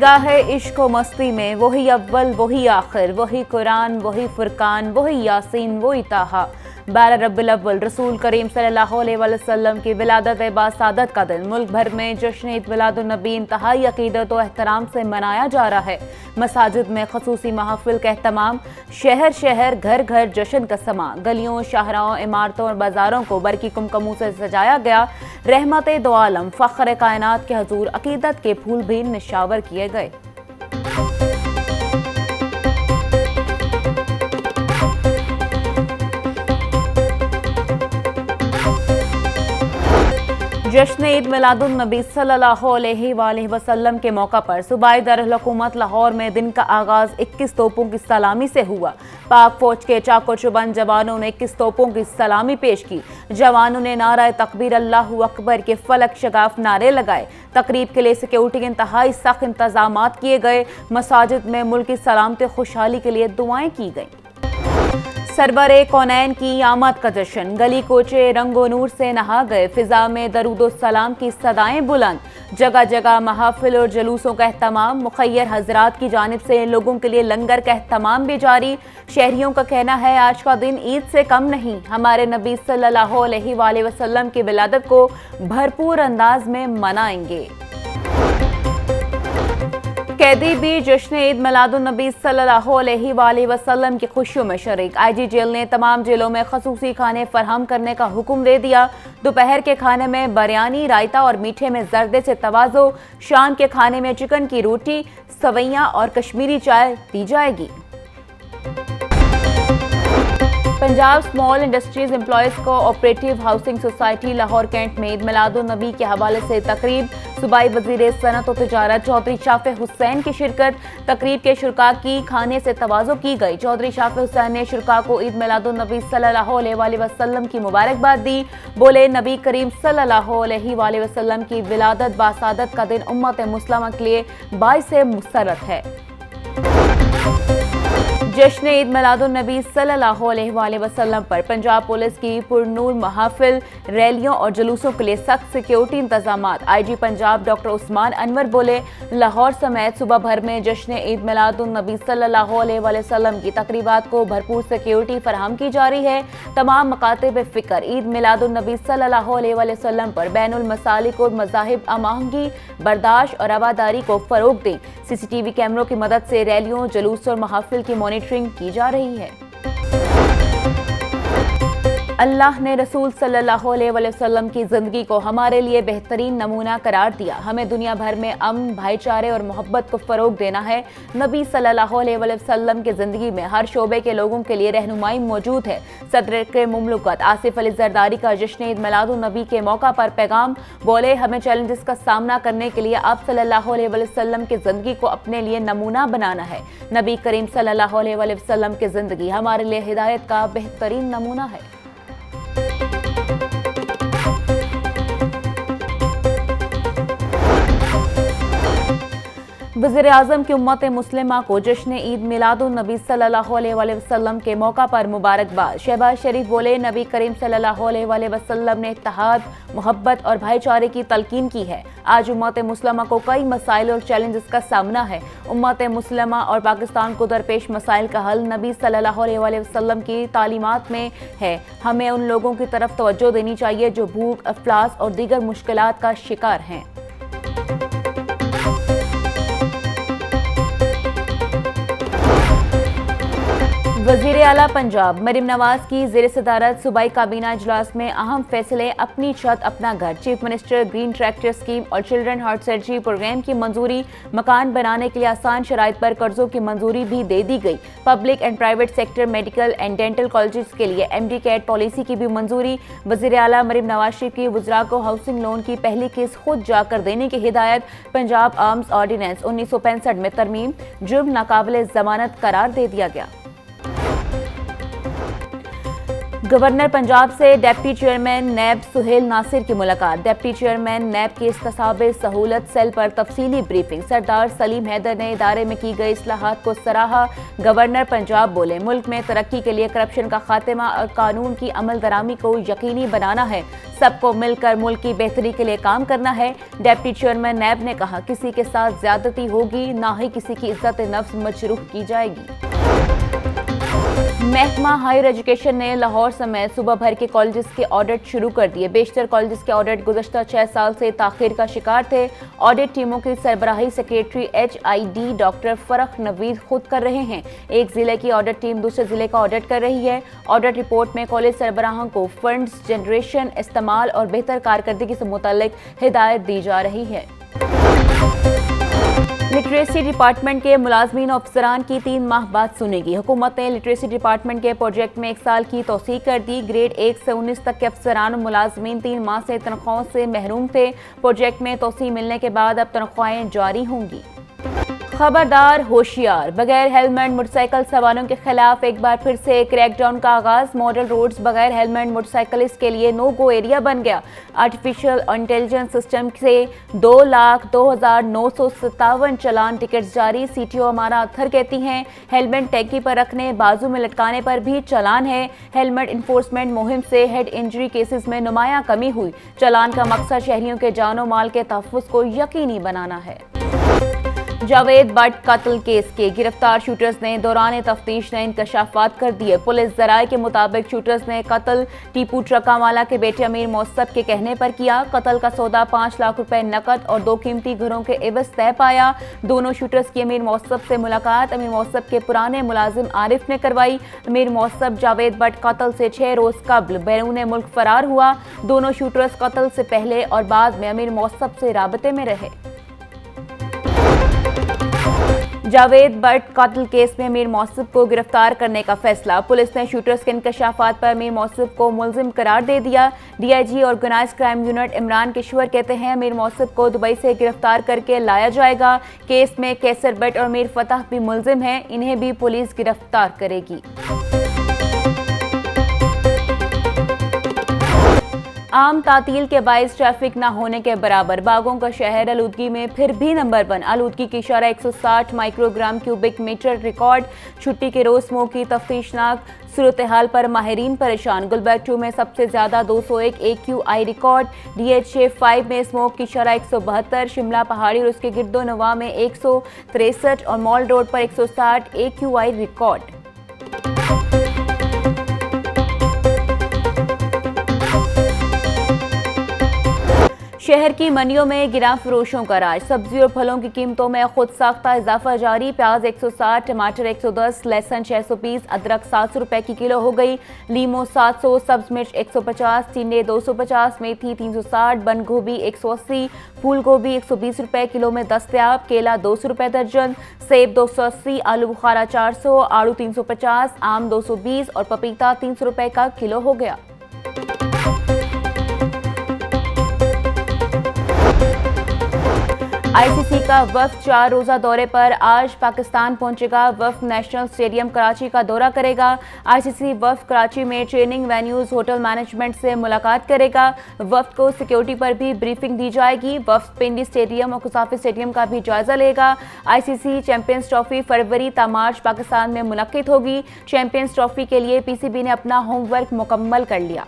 निगाह इश्क व मस्ती में वही अव्वल वही आखिर, वही कुरान वही फुरकान वही यासीन वही ताहा। 12 रब्बिल अव्वल रसूल करीम सल्लल्लाहु अलैहि वसल्लम की विलादत बासादत का दिन मुल्क भर में जश्न ईद मिलादुन नबी इंतहाई अकीदत और एहतराम से मनाया जा रहा है। मसाजिद में खसूसी महफिल का एहतमाम, शहर शहर घर घर जश्न का समा, गलियों शाहराओं इमारतों और बाजारों को बरकी कुमकुमों से सजाया गया। रहमत दो आलम फख्र कायनात के हजूर अकीदत के फूल भी निशावर किए गए। जश्न ईद मिलादुन नबी सल्लल्लाहु अलैहि वसल्लम के मौका पर सूबाई दारुल हुकूमत लाहौर में दिन का आगाज 21 तोपों की सलामी से हुआ। पाक फौज के चाको चुबंद जवानों ने 21 तोपों की सलामी पेश की। जवानों ने नारा तकबीर अल्लाहु अकबर के फलक शगाफ नारे लगाए। तकरीब के लिए सिक्योरिटी के इंतहाई सख्त इंतजाम किए गए। मसाजिद में मुल्क की सलामती खुशहाली के लिए दुआएं की गई। सरवरे कौनैन की आमद का जश्न, गली कोचे रंगो नूर से नहा गए। फिजा में दरूदो सलाम की सदाएं बुलंद, जगह जगह महाफिल और जुलूसों का एहतमाम। मुखय्यर हजरात की जानिब से लोगों के लिए लंगर का एहतमाम भी जारी। शहरियों का कहना है आज का दिन ईद से कम नहीं, हमारे नबी सल्लल्लाहु अलैहि वसल्लम की विलादत को भरपूर अंदाज में मनाएंगे। कैदी भी जश्न ईद मिलादुन नबी सल्लल्लाहु अलैहि वसल्लम की खुशियों में शरीक। आईजी जेल ने तमाम जेलों में खसूसी खाने फराहम करने का हुक्म दे दिया। दोपहर के खाने में बिरयानी, रायता और मीठे में जर्दे से तवाज़ो। शाम के खाने में चिकन की रोटी, सवैयां और कश्मीरी चाय दी जाएगी। Punjab small industries employees cooperative housing society Lahore cantt में ईद मिलादुन नबी के हवाले से तकरीब। सूबाई वजीर सनत और तिजारत चौधरी शाफे हुसैन की शिरकत। तकरीब के शुरका की खाने से तवाज़ो की गई। चौधरी शाफे हुसैन ने शुरका को ईद मिलादुन नबी सल्लल्लाहु अलैहि वसल्लम की मुबारकबाद दी। बोले, नबी करीम सल्लल्लाहु अलैहि वसल्लम की विलादत बासादत का दिन उम्मत मुस्लिमा के लिए बाइसे मुसर्रत है। जश्न ईद मिलादुन नबी सल्लल्लाहु अलैहि वसल्लम पर पंजाब पुलिस की पुरनूर महफिल, रैलियों और जुलूसों के लिए सख्त सिक्योरिटी इंतजामात। आईजी पंजाब डॉक्टर उस्मान अनवर बोले, लाहौर समेत सुबह भर में जश्न ईद मिलादुन नबी सल्लल्लाहु अलैहि वसल्लम की तकरीबात को भरपूर सिक्योरिटी फराहम की जा रही है। तमाम मकातिब फिक्र ईद मिलादुन नबी सल्लल्लाहु अलैहि वसल्लम पर बैनुल मसालिक और मज़ाहिब आमांगी, बर्दाश्त और रवादारी को फरोग दें। सीसीटीवी कैमरों की मदद से रैलियों, जुलूस और महफिल की मॉनिटरिंग की जा रही है। अल्लाह ने रसूल सल्लल्लाहु अलैहि वसल्लम की ज़िंदगी को हमारे लिए बेहतरीन नमूना करार दिया। हमें दुनिया भर में अमन, भाईचारे और मोहब्बत को फ़रोग देना है। नबी सल्लल्लाहु अलैहि वसल्लम की ज़िंदगी में हर शोबे के लोगों के लिए रहनुमाई मौजूद है। सदर के मुमलकत आसिफ अली जरदारी का जश्न ईद मिलादुन नबी के मौका पर पैगाम। बोले, हमें चैलेंजेस का सामना करने के लिए आप सल्लल्लाहु अलैहि वसल्लम की ज़िंदगी को अपने लिए नमूना बनाना है। नबी करीम सल्लल्लाहु अलैहि वसल्लम की ज़िंदगी हमारे लिए हिदायत का बेहतरीन नमूना है। वज़ीर-ए-आज़म की उम्मत मुस्लिमा को जश्न ईद मिलादुन नबी सल्लल्लाहु अलैहि वसल्लम के मौका पर मुबारकबाद। शहबाज शरीफ बोले, नबी करीम सल्लल्लाहु अलैहि वसल्लम ने इत्तेहाद, मोहब्बत और भाईचारे की तलकीन की है। आज उम्मत मुस्लिमा को कई मसाइल और चैलेंजेस का सामना है। उम्मत मुस्लिमा और पाकिस्तान को दरपेश मसाइल का हल नबी सल्लल्लाहु अलैहि वसल्लम की तालीमात में है। हमें उन लोगों की तरफ तवज्जो देनी चाहिए जो भूख, अफलास और दीगर मुश्किलात का शिकार हैं। वज़ीर आला पंजाब मरीम नवाज की ज़ेर सदारत सूबाई काबीना इजलास में अहम फैसले। अपनी छत अपना घर, chief minister green tractor scheme और चिल्ड्रन हार्ट सर्जरी प्रोग्राम की मंजूरी। मकान बनाने के लिए आसान शराइत पर कर्जों की मंजूरी भी दे दी गई। Public and private sector medical and dental colleges के लिए MD कैट पॉलिसी की भी मंजूरी। वज़ीर आला मरीम नवाज शरीफ की वुज़रा को हाउसिंग लोन की पहली किस्त खुद जाकर देने की हिदायत। पंजाब आर्म्स ऑर्डिनेंस 1965 में तरमीम, जुर्म नाकाबिले जमानत करार दे दिया गया। गवर्नर पंजाब से डिप्टी चेयरमैन नैब सुहेल नासिर की मुलाकात। डिप्टी चेयरमैन नैब की इस्तेसाबे सहूलत सेल पर तफसीली ब्रीफिंग। सरदार सलीम हैदर ने इदारे में की गई इस्लाहात को सराहा। गवर्नर पंजाब बोले, मुल्क में तरक्की के लिए करप्शन का खात्मा और कानून की अमल दरामी को यकीनी बनाना है। सबको मिलकर मुल्क की बेहतरी के लिए काम करना है। डिप्टी चेयरमैन नैब ने कहा, किसी के साथ ज्यादती होगी, ना ही किसी की इज्जत नफ्स मजरूह की जाएगी। महकमा हायर एजुकेशन ने लाहौर समेत सूबा भर के कॉलेजेस के ऑडिट शुरू कर दिए। बेशतर कॉलेजेस के ऑडिट गुज़श्ता 6 साल से ताखीर का शिकार थे। ऑडिट टीमों की सरबराही सेक्रेटरी HID डॉक्टर फरख नवीद खुद कर रहे हैं। एक जिले की ऑडिट टीम दूसरे जिले का ऑडिट कर रही है। ऑडिट रिपोर्ट में कॉलेज सरबराहों को फंड्स जनरेशन, इस्तेमाल और बेहतर कारकर्दगी से मुताल्लिक हिदायत दी जा रही है। लिटरेसी डिपार्टमेंट के मुलाजमीन और अफसरान की 3 माह बाद सुनेगी। हुकूमत ने लिटरेसी डिपार्टमेंट के प्रोजेक्ट में 1 साल की तोसी कर दी। ग्रेड 1 से 19 तक के अफसरान और मुलाजमीन 3 माह से तनख्वाहों से महरूम थे। प्रोजेक्ट में तोसी मिलने के बाद अब तनख्वाहें जारी होंगी। खबरदार, होशियार, बगैर हेलमेट मोटरसाइकिल सवारों के खिलाफ एक बार फिर से क्रैकडाउन का आगाज। मॉडल रोड्स बगैर हेलमेट मोटरसाइकिलिस्ट के लिए नो गो एरिया बन गया। आर्टिफिशियल इंटेलिजेंस सिस्टम से 2,02,957 चालान टिकट्स जारी। CTO अमारा अत्थर कहती हैं, हेलमेट टैगी पर रखने, बाजू में लटकाने पर भी चालान है। हेलमेट इन्फोर्समेंट मुहिम से हेड इंजरी केसेस में नुमाया कमी हुई। चालान का मकसद शहरियों के जानो माल के तहफ़्फ़ुज़ को यकीनी बनाना है। जावेद भट्ट कत्ल केस के गिरफ्तार शूटर्स ने दौरान तफ्तीश नए इंकशाफात कर दिए। पुलिस जराये के मुताबिक शूटर्स ने कत्ल टीपू ट्रकावाला के बेटे अमीर मौसब के कहने पर किया। कत्ल का सौदा 5 लाख रुपए नकद और 2 कीमती घरों के एवज तय पाया। दोनों शूटर्स की अमीर मौसब से मुलाकात अमीर मौसब के पुराने मुलाजिम आरिफ ने करवाई। अमीर मौसब जावेद भट्ट कत्ल से 6 रोज कबल बैरून मुल्क फरार हुआ। दोनों शूटर्स कत्ल से पहले और बाद में अमीर मौसब से राबते में रहे। जावेद भट्ट कत्ल केस में अमीर मौसब को गिरफ्तार करने का फैसला। पुलिस ने शूटर्स के इंकशाफात पर अमीर मौसब को मुलजिम करार दे दिया। DIG organised crime unit Imran Kishwar कहते हैं, अमीर मौसब को दुबई से गिरफ्तार करके लाया जाएगा। केस में कैसर भट्ट और अमीर फतह भी मुलजिम हैं। इन्हें भी पुलिस गिरफ्तार करेगी। आम तातील के बाइस ट्रैफिक न होने के बराबर। बागों का शहर आलूदगी में फिर भी नंबर 1। आलूदगी की शरह 160 माइक्रोग्राम क्यूबिक मीटर रिकॉर्ड। छुट्टी के रोज स्मोक की तफ्तीशनाक सूरत हाल पर माहिरीन परेशान। गुलबर्ग 2 में सबसे ज्यादा 201 AQI रिकॉर्ड। DHA 5 में स्मोक की शरह 172। शिमला पहाड़ी और उसके गिरदो नवा में 163 और मॉल रोड पर 160 AQI रिकॉर्ड। शहर की मंडियों में गिरा फरोशों का राज। सब्जी और फलों की कीमतों में खुद साख्ता इजाफा जारी। प्याज 160, टमाटर 110, लहसुन 620, अदरक 700 रुपए की किलो हो गई। लीमो 700, सब्ज मिर्च 150, टिंडे 250, मेथी 360, बंद गोभी 180, फूल गोभी 120 रुपए किलो में दस्तयाब। केला 200 रुपए दर्जन, सेब 280, आलू बुखारा 400, आड़ू 350, आम 220 और पपीता 300 रुपए का किलो हो गया। ICC का वफ्द 4 रोज़ा दौरे पर आज पाकिस्तान पहुंचेगा। वफ्द नेशनल स्टेडियम कराची का दौरा करेगा। ICC वफ्द कराची में ट्रेनिंग वेन्यूज, होटल मैनेजमेंट से मुलाकात करेगा। वफ्द को सिक्योरिटी पर भी ब्रीफिंग दी जाएगी। वफ्द पिंडी स्टेडियम और कुसाफी स्टेडियम का भी जायजा लेगा। ICC चैंपियंस ट्रॉफी फरवरी ता मार्च पाकिस्तान में मुनक्किद होगी। चैंपियंस ट्रॉफी के लिए PCB ने अपना होमवर्क मुकम्मल कर लिया।